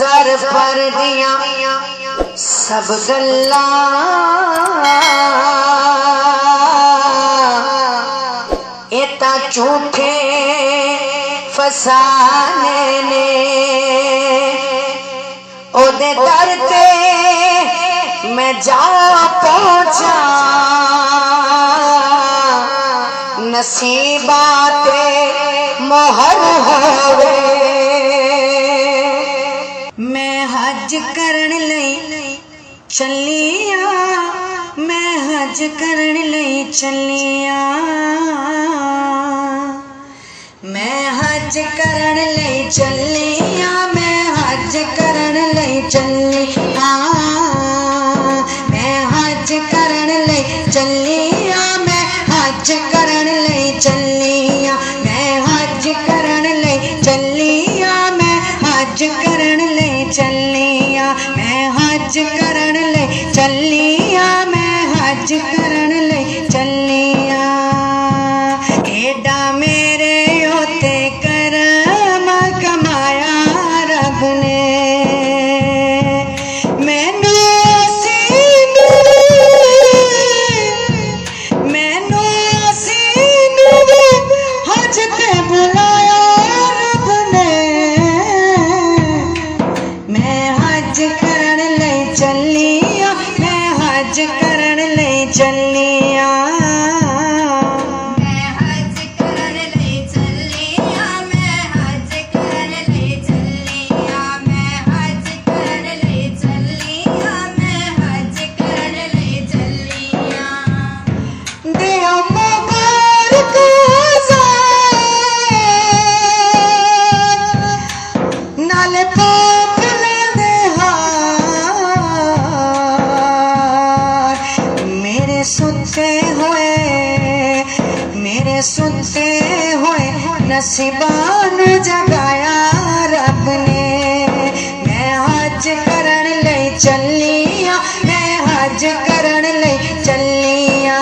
Sir पर दिया सब गल्ला एता झूठे फसाने ने ओदे दर ते मैं जा पहुंचा नसीबाते मोहर होवे। मैं हज करन लई चलिया मैं हज करन लई चलिया मैं हज करन लई चलिया मैं हज करन लई चलिया मैं हज करन लई चलिया मैं हज करन लई चलिया मैं हज करन लई चलिया मैं हज करन लई चलिया मैं हज करन लई चलिया मैं हज करन लई चलिया। एडा मेरे होते करम कमाया रब ने मैनू हज ते बुलाया रब ने मैं हज करन लई चलिया मैं हज करन लई चलिया मैं हज करन लई चलिया मैं हज करन लई चलिया मैं हज करन लई चलिया मैं हज करन लई चलिया। दिया मुबारक नाले पाप लेंदे हार मेरे सुनते हुए नसीबान जगाया रब ने मैं हज करन लई चलिया मैं हज करन लई चलिया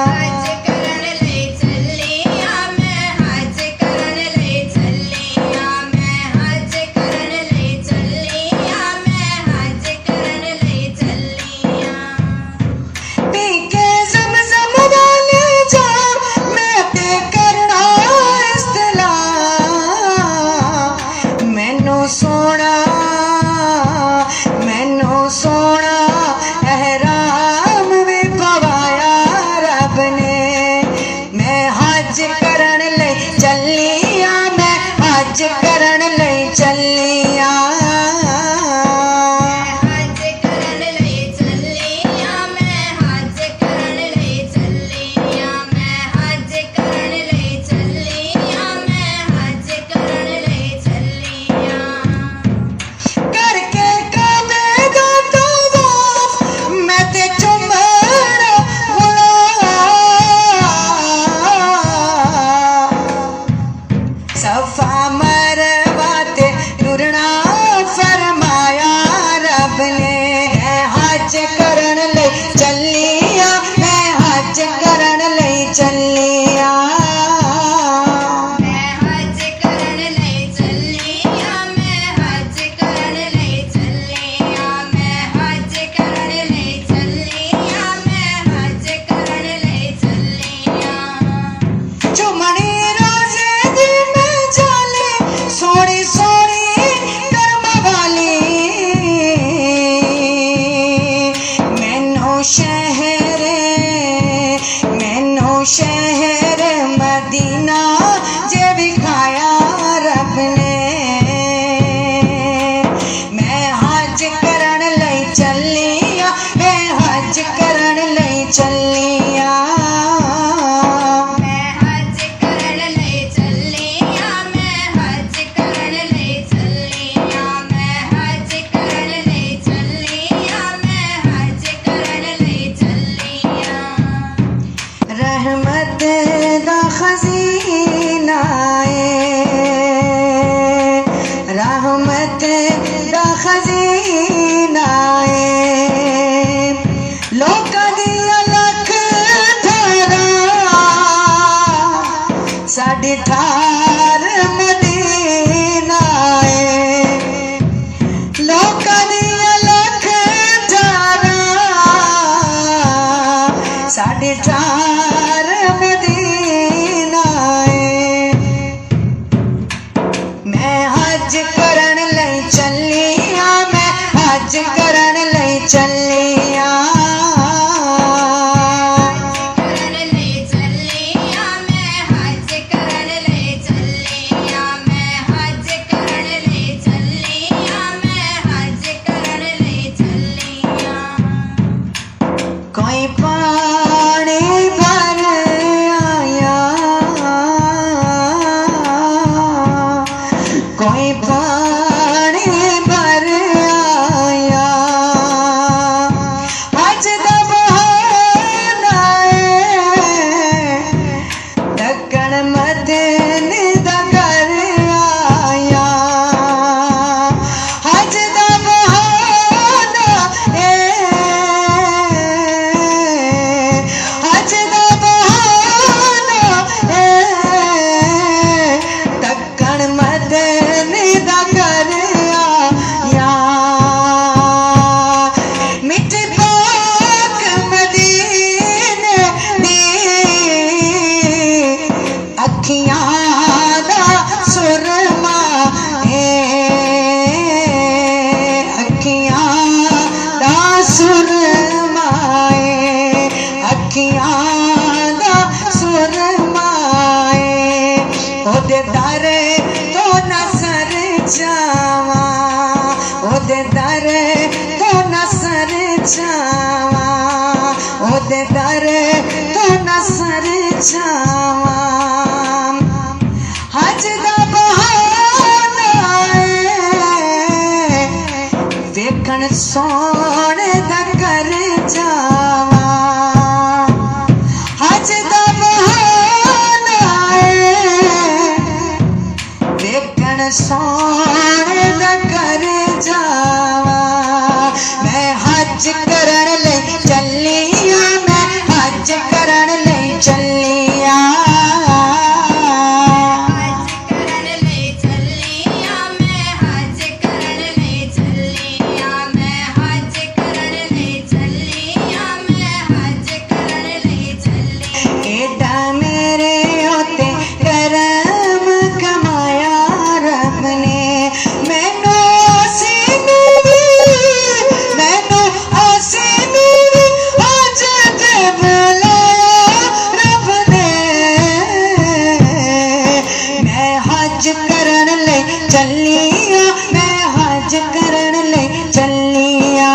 हज करन लई चलिया मैं हज करन लई चलिया मैं हज करन लई चलिया मैं हज करन लई चलिया। पीके ज़मज़म वाले जा मैं ते करना इस्तिलाह मैनू सोना एहराम भी पवाया रब ने मैं हज करन लई चलिया मैं हज करन लई चलिया हज करन लई चलिया मैं हज करन लई चलिया मैं हज करन लई चलिया मैं हज करन लई चलिया। करके काबे दा तवाफ मैं ते चुमर सफा मरवा ते टुरना मैं हज करन लई चलिया, मैं हज करन लई चलिया। कोई पानी भर आया, कोई पानी भर आया, हज दा बहाना है, ढक्कन मदीने दा घर आया, हज दा बहाना है, हज दा बहाना है, ढक्कन मदीने दा घर आया। मिठी पाक मदीने दी अखियां दा सुरमा है, अखियां दा सुरमा है, अखियां दा सुरमा है। ओदे दर तो नसर जावा, ओदे दर तो नसर जावा, ओदे दर तो नसर जावा। हज दा बहाना है, देखण सोने दा घर जावा, हज दा बहाना है, देखण सोने दा घर जावा। मैं हज करन लई चलिया, मैं हज करन लई चलिया। एडा मेरे होते करम कमाया रब ने, मैनू आसी मेरी आज ते बुलाया रब ने। मैं हज करन लई चलिया, मैं हज करन लई चलिया।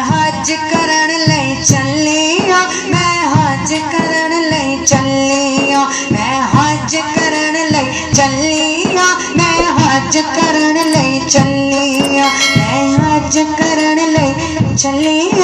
हज करन लई चलिया, मैं हज करन लई चलिया, मैं हज करन लई चलिया, मैं हज करन लई चलिया, मैं हज करन लई चलिया।